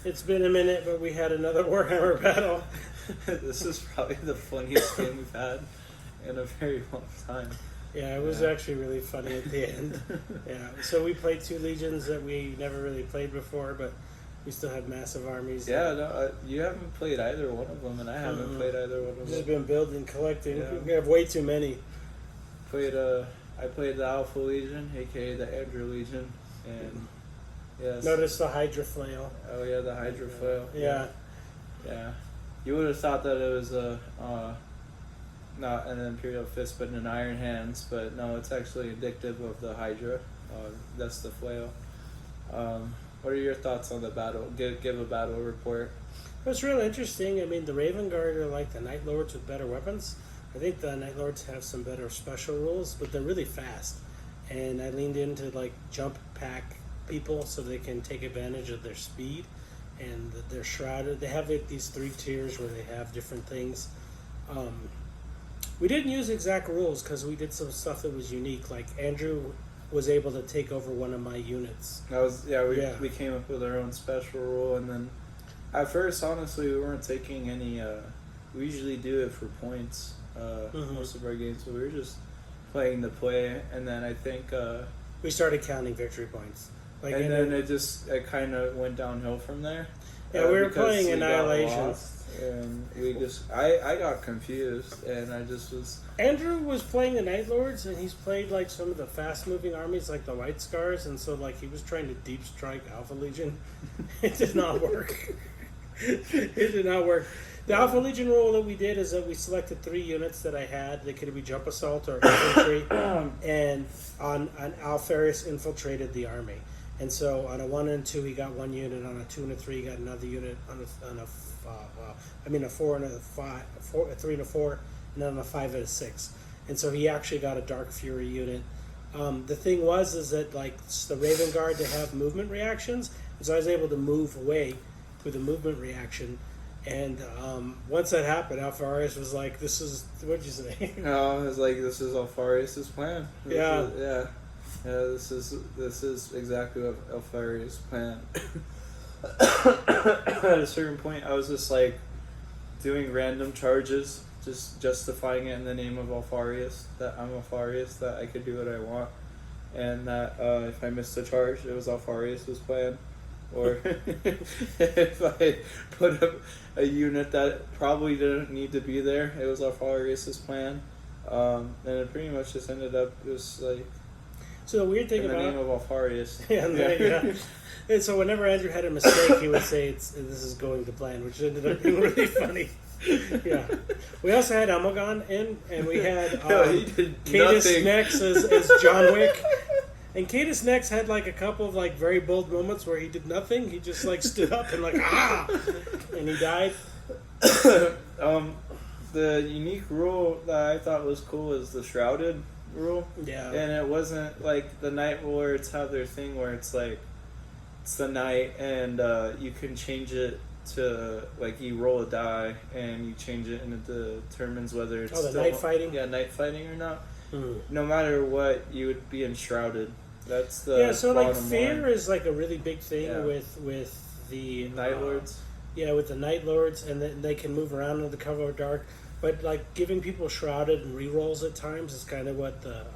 It's been a minute, but we had another Warhammer battle. This is probably the funniest game we've had in a very long time. Yeah, it was actually really funny at the end. Yeah, so we played 2 legions that we never really played before, but we still had massive armies. Yeah, no, you haven't played either one of them, and I haven't played either one of them. Just been building, collecting. Yeah. We have way too many. I played the Alpha Legion, aka the Andrew Legion, and yes. Notice the Hydra Flail. Oh yeah, the Hydra Flail. Yeah. Yeah. You would have thought that it was not an Imperial Fist, but an Iron Hands, but no, it's actually indicative of the Hydra. That's the flail. What are your thoughts on the battle? Give a battle report. It was really interesting. I mean, the Raven Guard are like the Night Lords with better weapons. I think the Night Lords have some better special rules, but they're really fast. And I leaned into like jump pack people so they can take advantage of their speed. And they're shrouded. They have these 3 tiers where they have different things. We didn't use exact rules because we did some stuff that was unique. Like Andrew was able to take over one of my units. We came up with our own special rule, and then at first, honestly, we weren't taking any. We usually do it for points most of our games, but we were just playing the play, and then I think we started counting victory points. And then it kind of went downhill from there. Yeah, we were playing Annihilation. And I got confused, and I just was... Andrew was playing the Night Lords, and he's played, like, some of the fast-moving armies, like the White Scars, and so, like, he was trying to deep strike Alpha Legion. It did not work. It did not work. The Alpha Legion rule that we did is that we selected 3 units that I had. They could be jump assault or infantry, and on Alpharius infiltrated the army. And so on a 1 and 2, he got 1 unit. On a 2 and a 3, he got another unit. On a 4 and a 5, a 3 and a 4, and then on a 5 and a 6. And so he actually got a Dark Fury unit. The thing is that like the Raven Guard, they have movement reactions, and so I was able to move away with a movement reaction. And once that happened, Alpharius was like, "This is what'd you say?" No, it was like, "This is Alpharius' plan." Yeah. This is exactly what Alpharius' plan. At a certain point, I was just like doing random charges, just justifying it in the name of Alpharius, that I'm Alpharius, that I could do what I want, and that if I missed a charge, it was Alpharius' plan. Or if I put up a unit that probably didn't need to be there, it was Alpharius' plan. And it pretty much just ended up just like... So the weird thing in the about... name of Alpharius. Yeah. And so whenever Andrew had a mistake, he would say, "This is going to plan," which ended up being really funny. Yeah. We also had Elmagon in, and we had Cadus Nex as John Wick. And Cadus Nex had like a couple of like very bold moments where he did nothing. He just like stood up and like, and he died. The unique rule that I thought was cool is the Shrouded rule. Yeah. And it wasn't like the Night Lords have their thing where it's like, it's the night and you can change it to like you roll a die and you change it and it determines whether it's still, night fighting? Yeah, night fighting or not. No matter what, you would be enshrouded. That's the so like bottom fear line. is like a really big thing with the Night Lords. Yeah, with the Night Lords, and then they can move around under the cover of dark. But like giving people shrouded and rerolls at times is kind of what the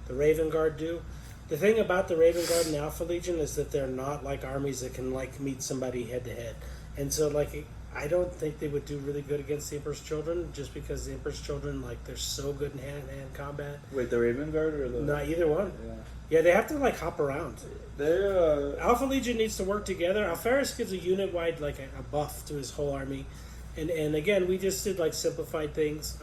Raven Guard do. The thing about the Raven Guard and the Alpha Legion is that they're not like armies that can like meet somebody head to head, and so like I don't think they would do really good against the Emperor's Children, just because the Emperor's Children, like, they're so good in hand-to-hand combat. Wait, the Raven Guard or the... Not either one. Yeah, they have to like hop around. They're Alpha Legion needs to work together. Alpharius gives a unit-wide like a buff to his whole army, and again we just did like simplified things.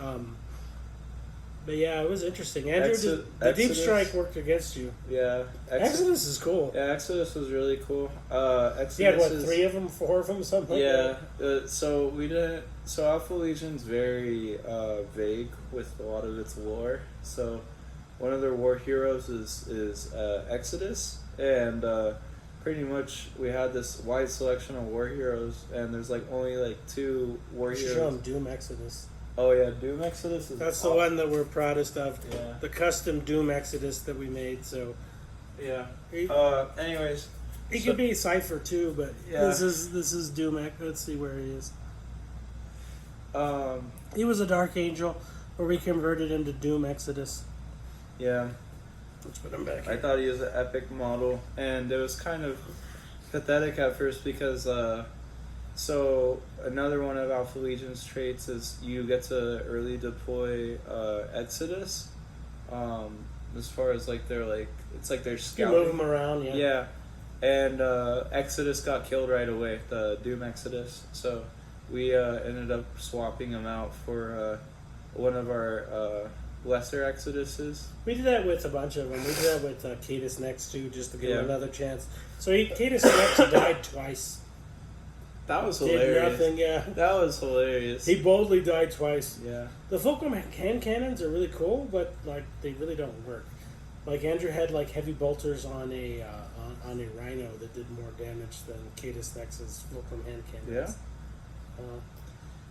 But yeah, it was interesting. Andrew, the Deep Strike worked against you. Yeah, Exodus is cool. Yeah, Exodus was really cool. Exodus you had what, 3 of them, 4 of them, something? Yeah. So we didn't. So Alpha Legion's very vague with a lot of its lore. So one of their war heroes is Exodus, and pretty much we had this wide selection of war heroes, and there's like only like 2 war heroes. Show them Doom Exodus. Oh yeah, Doom Exodus is That's the one that we're proudest of. Yeah. The custom Doom Exodus that we made. So yeah. Anyways, He could be Cypher too, but Yeah. this is Doom. Let's see where he is. Um, He was a Dark Angel, where we converted him to Doom Exodus. yeah. Let's put him back. I Here. thought he was an epic model, and it was kind of pathetic at first because so another one of Alpha Legion's traits is you get to early deploy Exodus. As far as like they're like it's like they're You scouting. move him around, yeah. Yeah, and Exodus got killed right away, the Doom Exodus. So we ended up swapping him out for one of our lesser Exoduses. We did that with a bunch of them. We did that with Cadus Next too, just to give him Yeah. another chance. So Cadus Next died twice. That was Did hilarious. nothing, yeah. That was hilarious. He boldly died twice. Yeah. The Fulcrum hand cannons are really cool, but like they really don't work. Like Andrew had like heavy bolters on a Rhino that did more damage than Cadus Nex's Fulcrum hand cannons.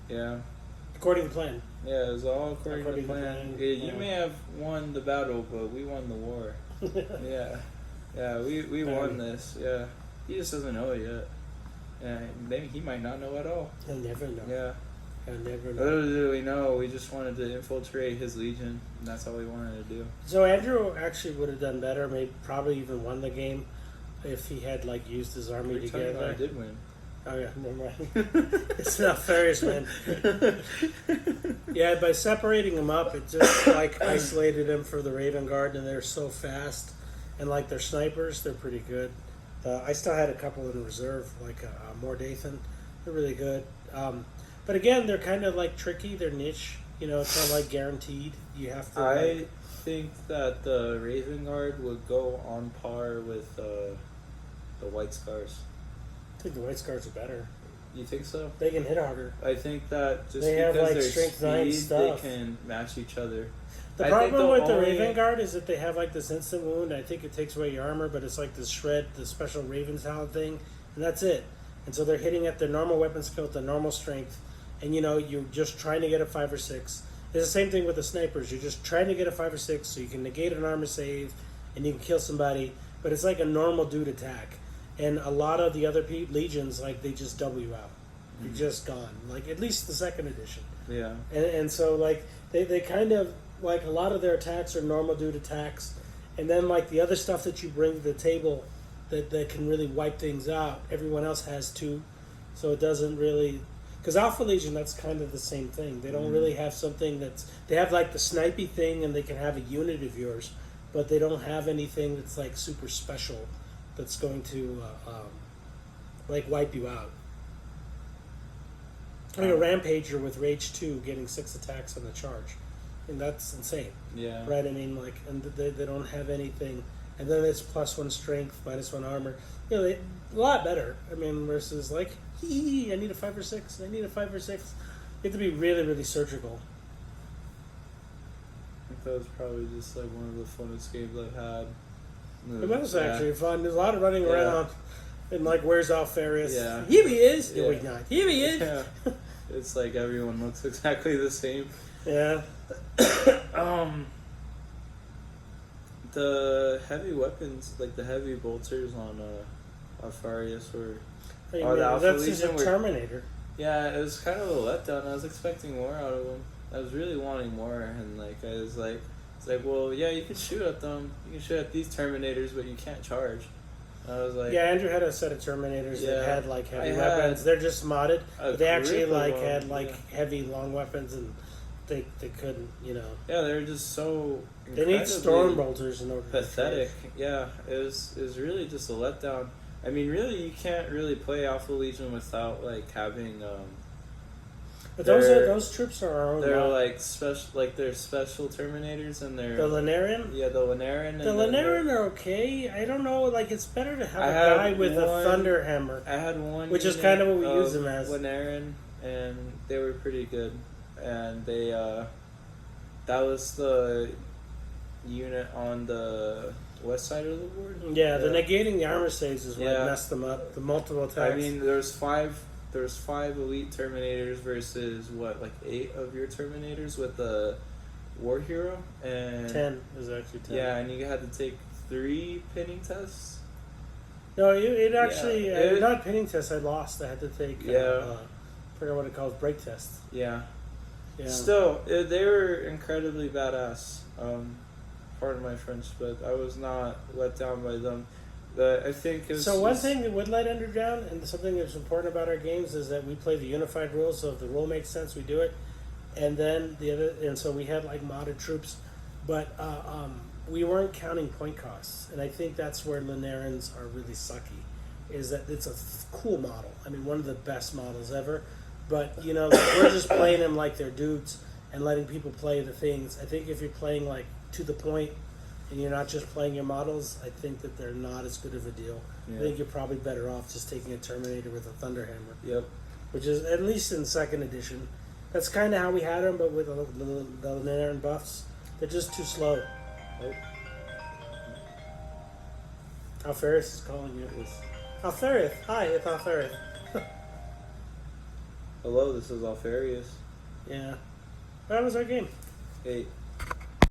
Yeah. According to plan. Yeah, it was all according According to to plan. plan, Yeah, you yeah. may have won the battle, but we won the war. Yeah. Yeah, we won this. Yeah. He just doesn't know it yet. And maybe he might not know at all. He'll never know. Yeah. He'll never know. Little did we know, we just wanted to infiltrate his legion, and that's all we wanted to do. So Andrew actually would have done better, maybe probably even won the game if he had like used his army We're talking about I together. did win. Oh yeah, never mind. It's not fair, man. Yeah, by separating them up, it just like isolated them for the Raven Guard, and they're so fast, and like their snipers, they're pretty good. I still had a couple in reserve, like Mordathan. They're really good. But again, they're kind of like tricky. They're niche. You know, it's not like guaranteed. You have to. I think that the Raven Guard would go on par with the White Scars. I think the White Scars are better. You think so? They can hit harder. I think that just They have, because like, their strength 9 speed, stuff. they can match each other. The I problem think with the only- Raven Guard is that they have like this instant wound. I think it takes away your armor, but it's like this shred, the special Raven talent thing, and that's it. And so they're hitting at their normal weapon skill, their normal strength, and you know you're just trying to get a 5 or 6. It's the same thing with the snipers. You're just trying to get a 5 or 6 so you can negate an armor save, and you can kill somebody. But it's like a normal dude attack, and a lot of the other legions like they just W out. You're just gone. Like at least the second edition. Yeah. And so like they kind of like a lot of their attacks are normal dude attacks, and then like the other stuff that you bring to the table that can really wipe things out, everyone else has too, so it doesn't really, because Alpha Legion, that's kind of the same thing. They don't really have something they have like the snipey thing, and they can have a unit of yours, but they don't have anything that's like super special that's going to like wipe you out. Like a Rampager with Rage 2 getting 6 attacks on the charge. And that's insane. Yeah. Right? I mean, like, and they don't have anything. And then it's +1 strength, -1 armor. You know, a lot better. I mean, versus like, I need a 5 or 6. I need a 5 or 6. You have to be really, really surgical. I think that was probably just like one of the funnest games I've had. It was Yeah. actually fun. There's a lot of running Yeah. around. And like, where's Alfarius? Yeah. Here he is. Yeah. No, he's not. Here he is. Yeah. It's like everyone looks exactly the same. Yeah. The heavy weapons, like the heavy bolters on Alfarius were... Hey, Oh, the man, Alpha that's just a Legion were- Terminator. Yeah, it was kind of a letdown. I was expecting more out of them. I was really wanting more, and like I was like, it's like, well, yeah, you can shoot at them. You can shoot at these Terminators, but you can't charge. And I was like, Yeah, Andrew had a set of Terminators Yeah. that had like heavy I weapons. had They're just modded, a but they actually grip of like them, had like yeah. heavy long weapons, and they couldn't, you know. Yeah, they were just so They need incredibly storm bolters in order. pathetic. Yeah, it was really just a letdown. I mean, really, you can't really play Alpha Legion without like having But they're- those troops are our own. they're mod. like special, like they're special Terminators, and they're the Lanarian. yeah, the Lanarian. The and then Lanarian are okay. I don't know. Like it's better to have I a had guy with a one- thunder hammer. I had one, Which is unit kind of what we of use them as. Lanarian, and they were pretty good, and they that was the unit on the west side of the board. Yeah, the negating the armor saves is what Yeah. messed them up. The multiple attacks. I mean, there's five elite Terminators versus what, like 8 of your Terminators with the War Hero, and 10 is actually 10. Yeah, and you had to take 3 pinning tests. No, it actually Yeah, not pinning test. I lost. I had to take. Forget what it calls, break test. Yeah. Yeah. Still, they were incredibly badass. Pardon my French, but I was not let down by them. I think it's So one thing that would let Ender down, and something that's important about our games, is that we play the unified rules. So if the rule makes sense, we do it. And then so we had like modded troops, but we weren't counting point costs. And I think that's where Linerans are really sucky, is that it's a cool model. I mean, one of the best models ever. But like, we're just playing them like they're dudes and letting people play the things. I think if you're playing like to the point, and you're not just playing your models, I think that they're not as good of a deal. Yeah. I think you're probably better off just taking a Terminator with a Thunderhammer. Yep. Which is, at least in second edition, that's kind of how we had them, but with the Linearan buffs, they're just too slow. Oh. Alferis is calling you. Alferith! Hi, it's Alferith. Hello, this is Alfarius. Yeah. That was our game. 8.